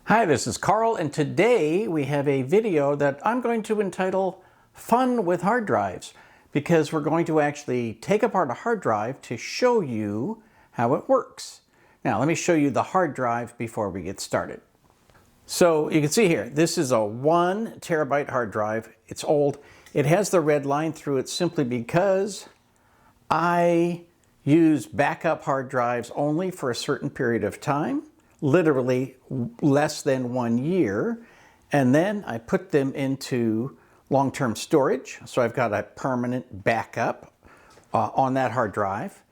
Hi, this is Carl, and today we have a video that I'm going to entitle Fun with Hard Drives, because we're going to actually take apart a hard drive to show you how it works. Now, let me show you the hard drive before we get started. So you can see here, this is a 1 terabyte hard drive. It's old. It has the red line through it simply because I use backup hard drives only for a certain period of time, literally less than 1 year, and then I put them into long-term storage. So I've got a permanent backup on that hard drive,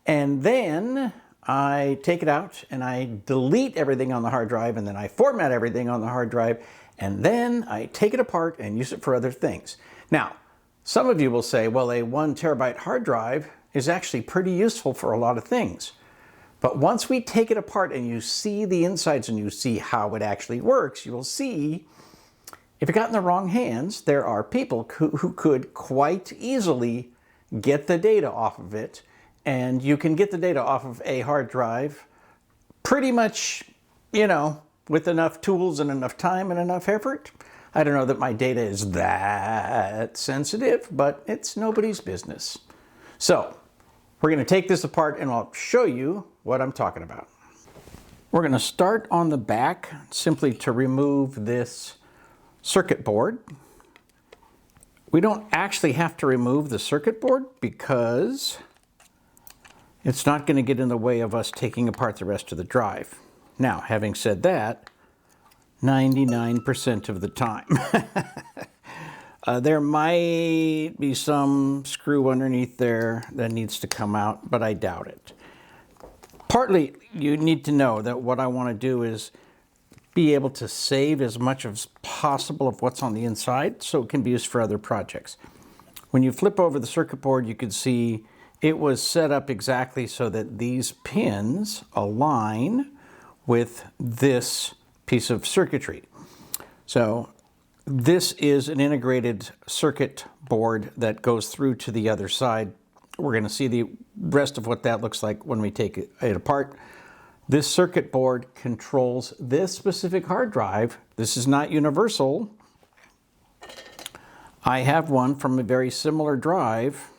and then I take it out and I delete everything on the hard drive, and then I format everything on the hard drive, and then I take it apart and use it for other things. Now, some of you will say, well, a 1 terabyte hard drive is actually pretty useful for a lot of things. But once we take it apart and you see the insides and you see how it actually works, you will see if it got in the wrong hands, there are people who could quite easily get the data off of it. And you can get the data off of a hard drive pretty much, with enough tools and enough time and enough effort. I don't know that my data is that sensitive, but it's nobody's business. So we're going to take this apart and I'll show you what I'm talking about. We're going to start on the back simply to remove this circuit board. We don't actually have to remove the circuit board because it's not going to get in the way of us taking apart the rest of the drive. Now, having said that, 99% of the time. There might be some screw underneath there that needs to come out, but I doubt it. Partly, you need to know that what I want to do is be able to save as much as possible of what's on the inside so it can be used for other projects. When you flip over the circuit board, you can see it was set up exactly so that these pins align with this piece of circuitry. So this is an integrated circuit board that goes through to the other side. We're going to see the rest of what that looks like when we take it apart. This circuit board controls this specific hard drive. This is not universal. I have one from a very similar drive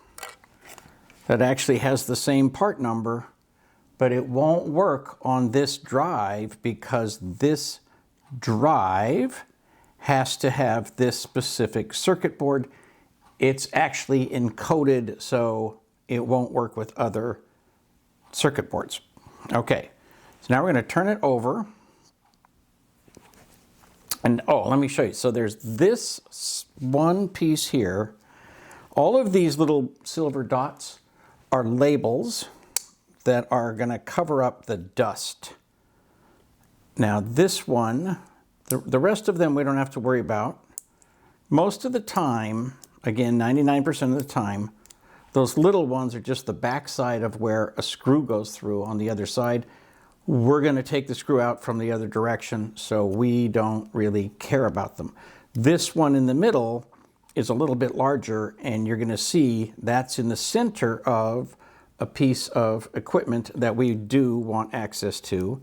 that actually has the same part number, but it won't work on this drive because this drive has to have this specific circuit board. It's actually encoded, so it won't work with other circuit boards. Okay, so now we're going to turn it over. And let me show you. So there's this one piece here. All of these little silver dots are labels that are going to cover up the dust. Now this one, the rest of them we don't have to worry about. Most of the time, again, 99% of the time, those little ones are just the back side of where a screw goes through on the other side. We're going to take the screw out from the other direction, so we don't really care about them. This one in the middle is a little bit larger, and you're going to see that's in the center of a piece of equipment that we do want access to.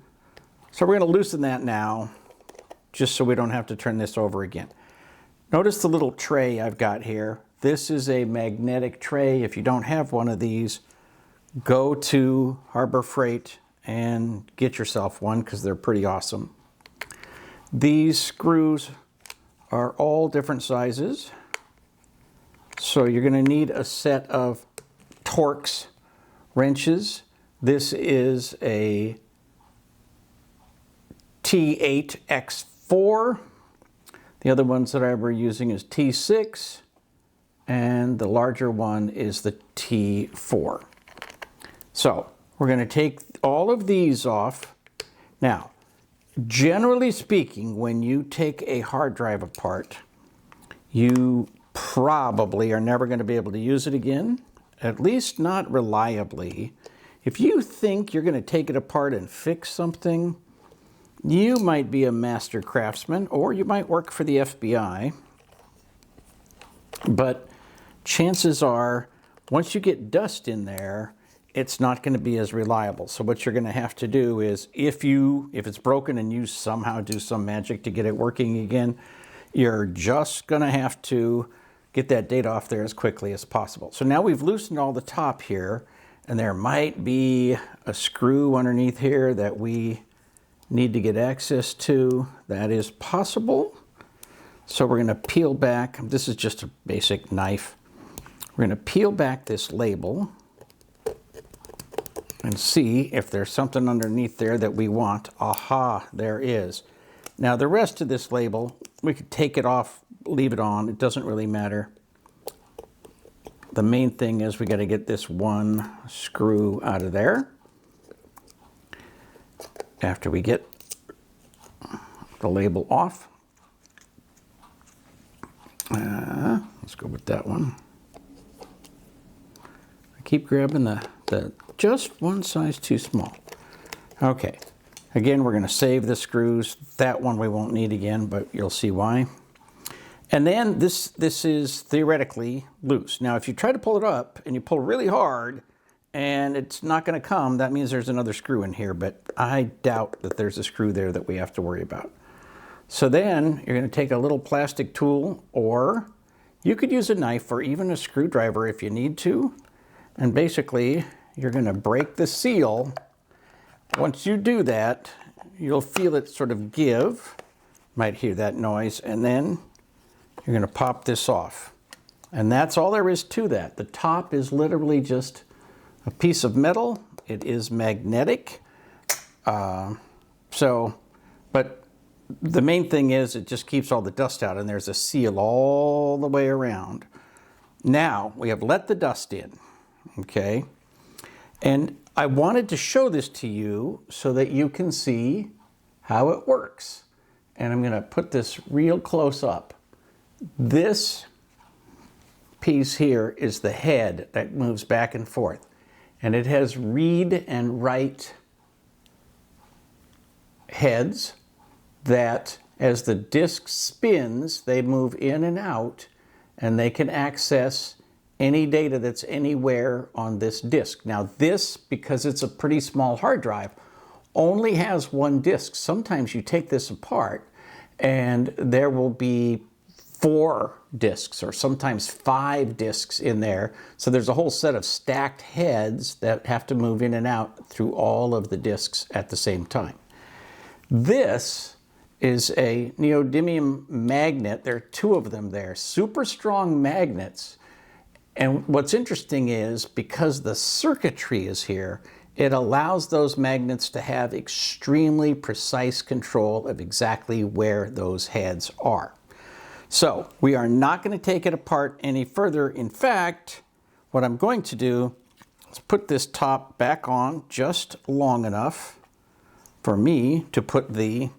So we're going to loosen that now, just so we don't have to turn this over again. Notice the little tray I've got here. This is a magnetic tray. If you don't have one of these, go to Harbor Freight and get yourself one because they're pretty awesome. These screws are all different sizes. So you're going to need a set of Torx wrenches. This is a T8X4. The other ones that I were using is T6, and the larger one is the T4. So we're going to take all of these off. Now, generally speaking, when you take a hard drive apart, you probably are never going to be able to use it again, at least not reliably. If you think you're going to take it apart and fix something, you might be a master craftsman, or you might work for the FBI. But chances are, once you get dust in there, it's not going to be as reliable. So what you're going to have to do is, if it's broken and you somehow do some magic to get it working again, you're just going to have to get that data off there as quickly as possible. So now we've loosened all the top here, and there might be a screw underneath here that we need to get access to. That is possible. So we're going to peel back. This is just a basic knife. We're going to peel back this label and see if there's something underneath there that we want. Aha, there is. Now the rest of this label, we could take it off, leave it on. It doesn't really matter. The main thing is we got to get this one screw out of there. After we get the label off, let's go with that one. I keep grabbing the just one size too small. Okay, again, we're going to save the screws. That one we won't need again, but you'll see why. And then this is theoretically loose. Now, if you try to pull it up and you pull really hard and it's not going to come, that means there's another screw in here, but I doubt that there's a screw there that we have to worry about. So then you're going to take a little plastic tool, or you could use a knife or even a screwdriver if you need to. And basically, you're going to break the seal. Once you do that, you'll feel it sort of give. Might hear that noise. And then you're going to pop this off. And that's all there is to that. The top is literally just a piece of metal. It is magnetic. But the main thing is it just keeps all the dust out, and there's a seal all the way around. Now, we have let the dust in, okay? And I wanted to show this to you so that you can see how it works. And I'm going to put this real close up. This piece here is the head that moves back and forth. And it has read and write heads that, as the disc spins, they move in and out, and they can access any data that's anywhere on this disk. Now this, because it's a pretty small hard drive, only has one disk. Sometimes you take this apart and there will be 4 disks or sometimes 5 disks in there. So there's a whole set of stacked heads that have to move in and out through all of the disks at the same time. This is a neodymium magnet. There are 2 of them there, super strong magnets. And what's interesting is, because the circuitry is here, it allows those magnets to have extremely precise control of exactly where those heads are. So we are not going to take it apart any further. In fact, what I'm going to do is put this top back on just long enough for me to put the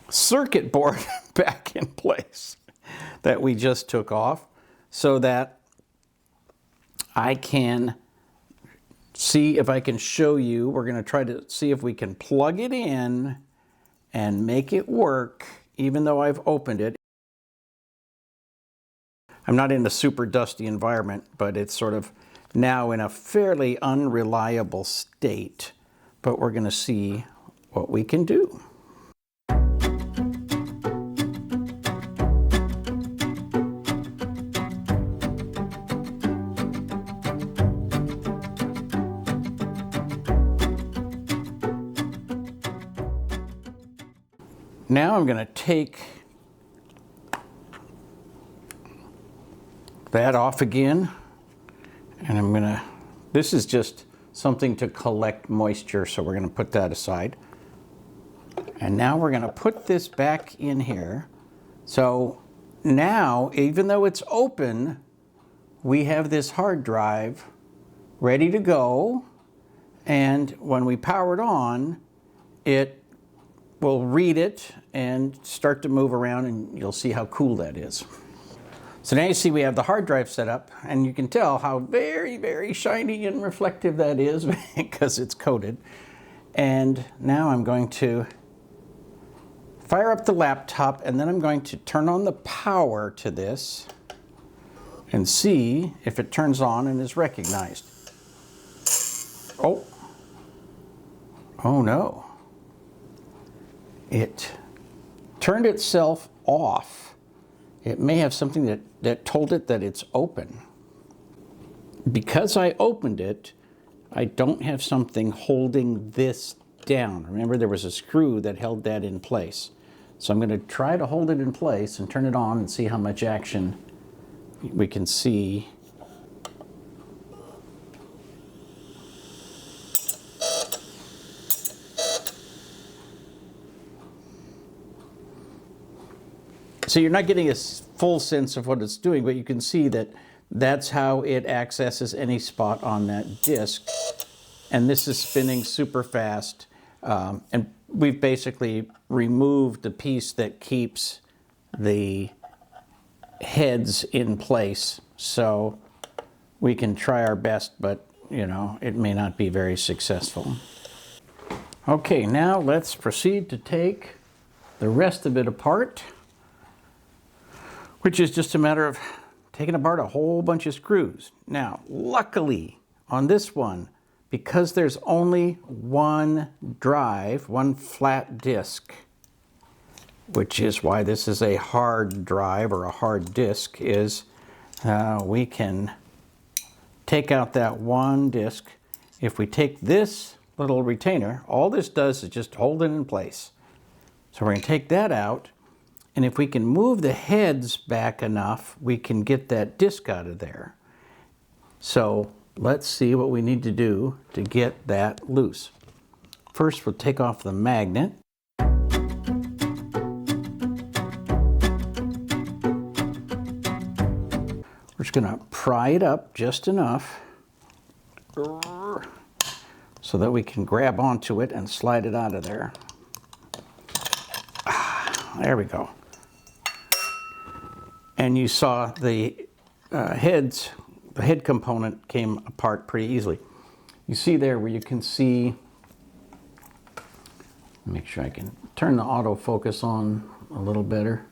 circuit board back in place that we just took off, so that I can see if I can show you. We're going to try to see if we can plug it in and make it work, even though I've opened it. I'm not in a super dusty environment, but it's sort of now in a fairly unreliable state. But we're going to see what we can do. Now I'm going to take that off again, and I'm going to, this is just something to collect moisture, so we're going to put that aside. And now we're going to put this back in here. So now, even though it's open, we have this hard drive ready to go, and when we power it on, it will read it and start to move around, and you'll see how cool that is. So now you see we have the hard drive set up, and you can tell how very, very shiny and reflective that is because it's coated. And now I'm going to fire up the laptop, and then I'm going to turn on the power to this and see if it turns on and is recognized. Oh, oh no. It turned itself off. It may have something that told it that it's open. Because I opened it, I don't have something holding this down. Remember, there was a screw that held that in place. So I'm going to try to hold it in place and turn it on and see how much action we can see. So you're not getting a full sense of what it's doing, but you can see that that's how it accesses any spot on that disc. And this is spinning super fast. And we've basically removed the piece that keeps the heads in place. So we can try our best, but you know, it may not be very successful. Okay, now let's proceed to take the rest of it apart, which is just a matter of taking apart a whole bunch of screws. Now, luckily on this one, because there's only one drive, one flat disc, which is why this is a hard drive or a hard disc, is we can take out that one disc. If we take this little retainer, all this does is just hold it in place. So we're going to take that out. And if we can move the heads back enough, we can get that disc out of there. So let's see what we need to do to get that loose. First, we'll take off the magnet. We're just going to pry it up just enough so that we can grab onto it and slide it out of there. There we go. And you saw the head component came apart pretty easily. You see there where you can see, make sure I can turn the autofocus on a little better.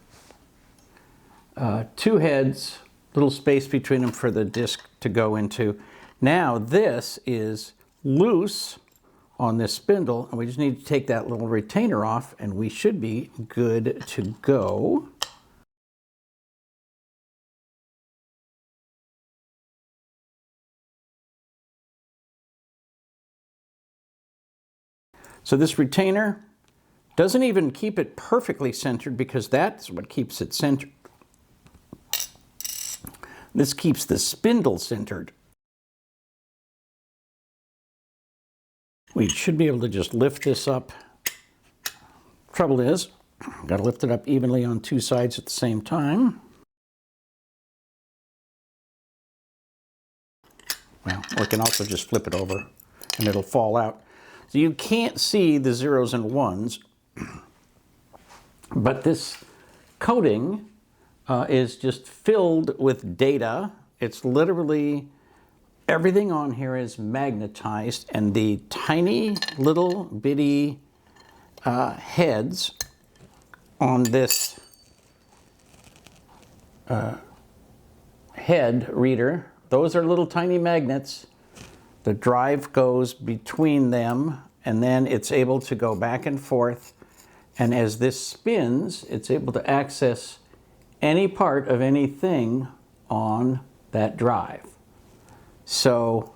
Two heads, little space between them for the disc to go into. Now this is loose on this spindle, and we just need to take that little retainer off, and we should be good to go. So this retainer doesn't even keep it perfectly centered, because that's what keeps it centered. This keeps the spindle centered. We should be able to just lift this up. Trouble is, got to lift it up evenly on two sides at the same time. Well, we can also just flip it over and it'll fall out. So you can't see the zeros and ones, but this coating is just filled with data. It's literally, everything on here is magnetized, and the tiny little bitty heads on this head reader, those are little tiny magnets. The drive goes between them, and then it's able to go back and forth. And as this spins, it's able to access any part of anything on that drive. So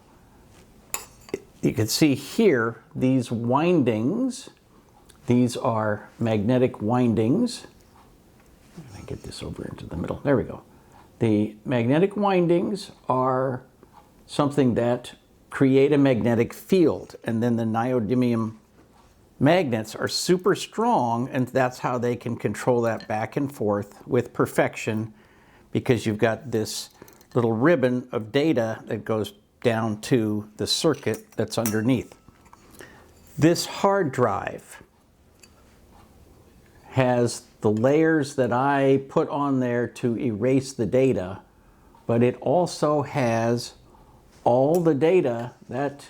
you can see here, these windings, these are magnetic windings. Let me get this over into the middle. There we go. The magnetic windings are something that create a magnetic field, and then the neodymium magnets are super strong, and that's how they can control that back and forth with perfection, because you've got this little ribbon of data that goes down to the circuit that's underneath. This hard drive has the layers that I put on there to erase the data, but it also has all the data that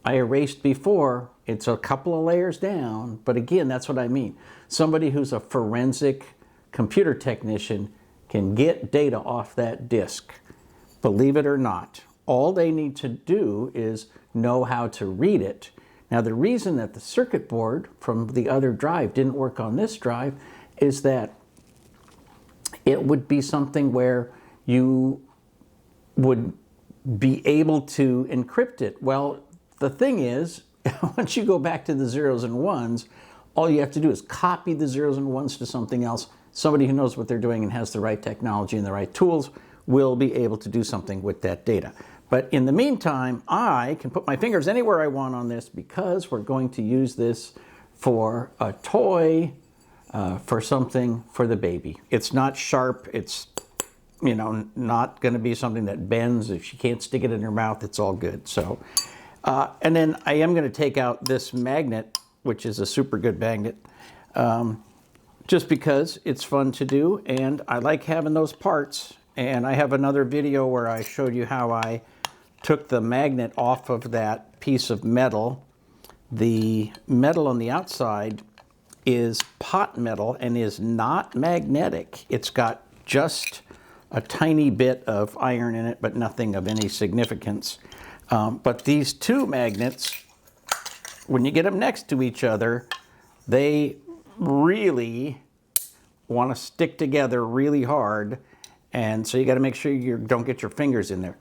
I erased before. It's a couple of layers down, but again, that's what I mean. Somebody who's a forensic computer technician can get data off that disk, believe it or not. All they need to do is know how to read it. Now, the reason that the circuit board from the other drive didn't work on this drive is that it would be something where you would be able to encrypt it. Well, the thing is, once you go back to the zeros and ones, all you have to do is copy the zeros and ones to something else. Somebody who knows what they're doing and has the right technology and the right tools will be able to do something with that data. But in the meantime, I can put my fingers anywhere I want on this because we're going to use this for a toy, for something for the baby. It's not sharp. It's, you know, not going to be something that bends. If she can't stick it in her mouth, it's all good. So, and then I am going to take out this magnet, which is a super good magnet, just because it's fun to do and I like having those parts. And I have another video where I showed you how I took the magnet off of that piece of metal. The metal on the outside is pot metal and is not magnetic. It's got just a tiny bit of iron in it, but nothing of any significance. But these two magnets, when you get them next to each other, they really want to stick together really hard. And so you got to make sure you don't get your fingers in there.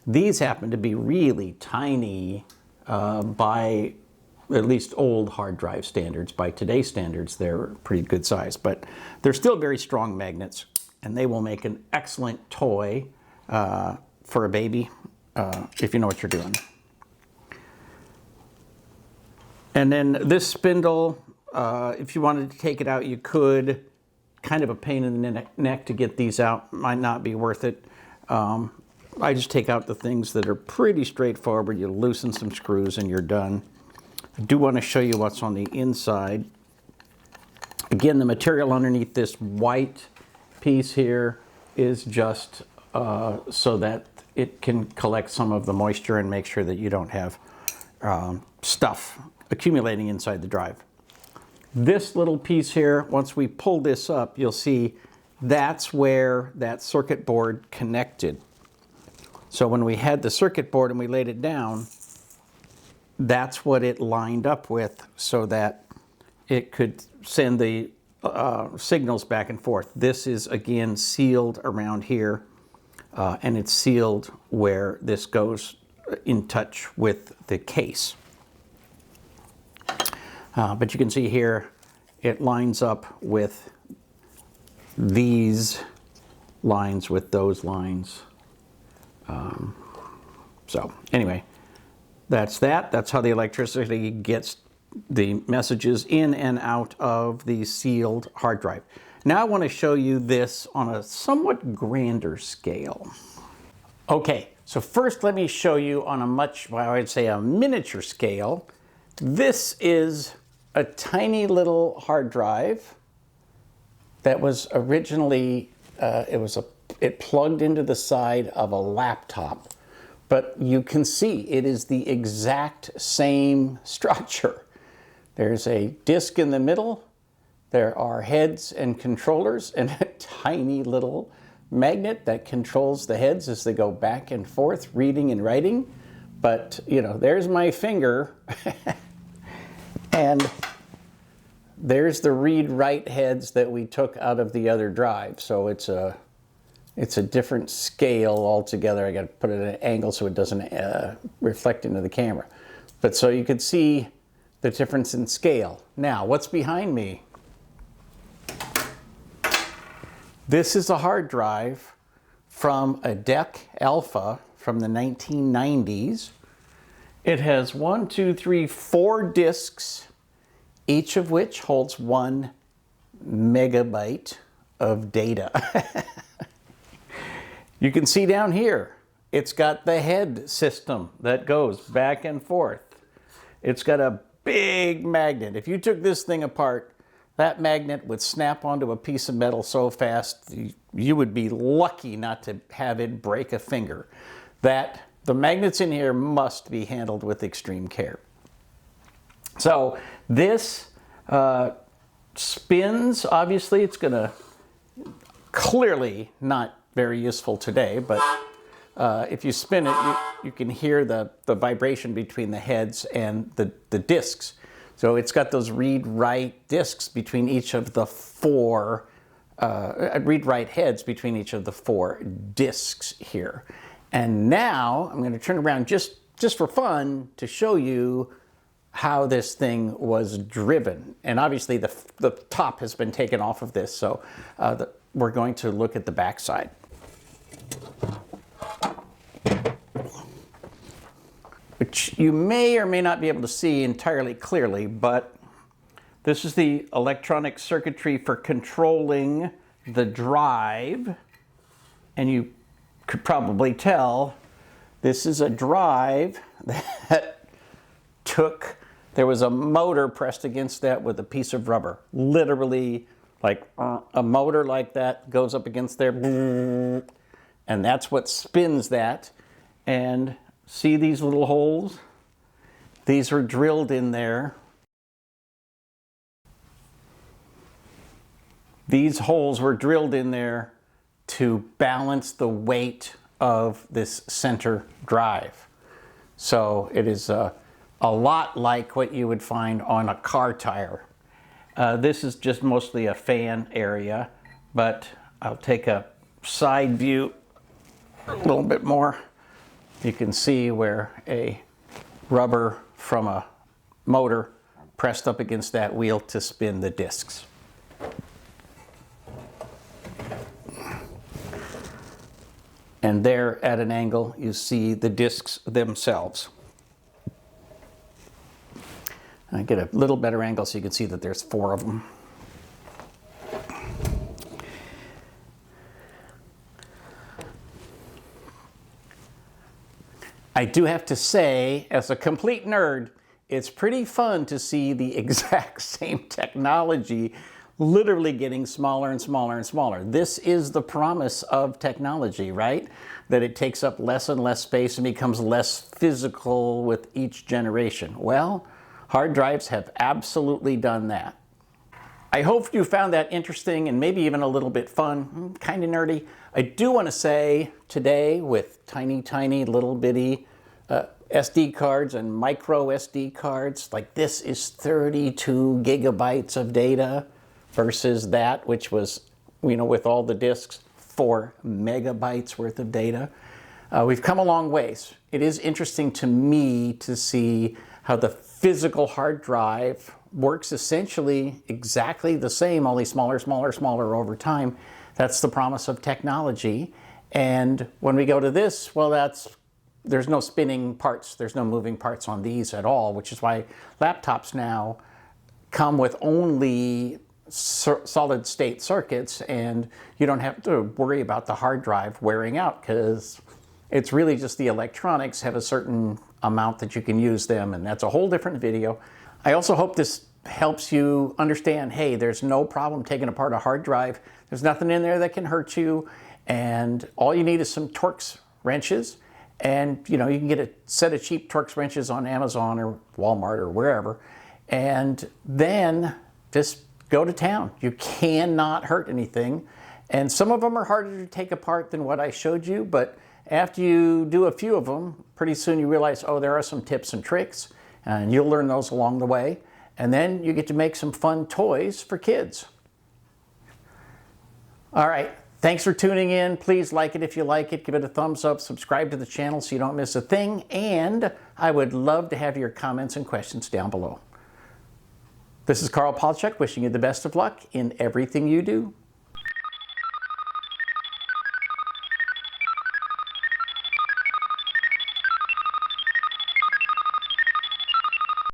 These happen to be really tiny by at least old hard drive standards. By today's standards, they're pretty good size, but they're still very strong magnets, and they will make an excellent toy for a baby if you know what you're doing. And then this spindle, if you wanted to take it out, you could. Kind of a pain in the neck to get these out, might not be worth it. I just take out the things that are pretty straightforward. You loosen some screws and you're done. I do want to show you what's on the inside. Again, the material underneath this white piece here is just so that it can collect some of the moisture and make sure that you don't have stuff accumulating inside the drive. This little piece here, once we pull this up, you'll see that's where that circuit board connected. So when we had the circuit board and we laid it down, that's what it lined up with so that it could send the signals back and forth. This is, again, sealed around here, and it's sealed where this goes in touch with the case. But you can see here, it lines up with these lines with those lines. So anyway, that's that. That's how the electricity gets the messages in and out of the sealed hard drive. Now I want to show you this on a somewhat grander scale. Okay, so first let me show you on a much, well, I'd say a miniature scale. This is a tiny little hard drive that was originally, it plugged into the side of a laptop. But you can see it is the exact same structure. There's a disk in the middle, there are heads and controllers, and a tiny little magnet that controls the heads as they go back and forth, reading and writing. But, you know, there's my finger, and there's the read-write heads that we took out of the other drive. So it's a different scale altogether. I got to put it at an angle so it doesn't reflect into the camera. But so you could see the difference in scale. Now, what's behind me? This is a hard drive from a DEC Alpha from the 1990s. It has 4 disks, each of which holds 1 megabyte of data. You can see down here, it's got the head system that goes back and forth. It's got a big magnet. If you took this thing apart, that magnet would snap onto a piece of metal so fast, you would be lucky not to have it break a finger. The magnets in here must be handled with extreme care. So this spins. Obviously, it's going to clearly not very useful today, but if you spin it, you can hear the vibration between the heads and the discs. So it's got those read-write discs between each of the four, read-write heads between each of the four discs here. And now I'm going to turn around just for fun to show you how this thing was driven. And obviously the top has been taken off of this, so we're going to look at the back side. Which you may or may not be able to see entirely clearly, but this is the electronic circuitry for controlling the drive. And you could probably tell this is a drive that there was a motor pressed against that with a piece of rubber. Literally, like a motor like that goes up against there, and that's what spins that. And see these little holes? These are drilled in there. These holes were drilled in there to balance the weight of this center drive. So it is a lot like what you would find on a car tire. This is just mostly a fan area, but I'll take a side view a little bit more. You can see where a rubber from a motor pressed up against that wheel to spin the discs. And there at an angle, you see the discs themselves. I get a little better angle so you can see that there's four of them. I do have to say, as a complete nerd, it's pretty fun to see the exact same technology literally getting smaller and smaller and smaller. This is the promise of technology, right? That it takes up less and less space and becomes less physical with each generation. Well, hard drives have absolutely done that. I hope you found that interesting and maybe even a little bit fun, kind of nerdy. I do want to say today, with tiny, tiny little bitty SD cards and micro SD cards, like this is 32 gigabytes of data versus that, which was, with all the disks, 4 megabytes worth of data. We've come a long ways. It is interesting to me to see how the physical hard drive works essentially exactly the same, only smaller, smaller, smaller over time. That's the promise of technology. And when we go to this, well, there's no spinning parts. There's no moving parts on these at all, which is why laptops now come with only solid state circuits, and you don't have to worry about the hard drive wearing out because it's really just the electronics have a certain amount that you can use them, and that's a whole different video. I also hope this helps you understand, hey, there's no problem taking apart a hard drive. There's nothing in there that can hurt you, and all you need is some Torx wrenches, and you can get a set of cheap Torx wrenches on Amazon or Walmart or wherever, and then just go to town. You cannot hurt anything, and some of them are harder to take apart than what I showed you, but after you do a few of them, pretty soon you realize, oh, there are some tips and tricks, and you'll learn those along the way, and then you get to make some fun toys for kids. All right, thanks for tuning in. Please like it if you like it, give it a thumbs up, subscribe to the channel so you don't miss a thing, and I would love to have your comments and questions down below. This is Carl Palchuk wishing you the best of luck in everything you do.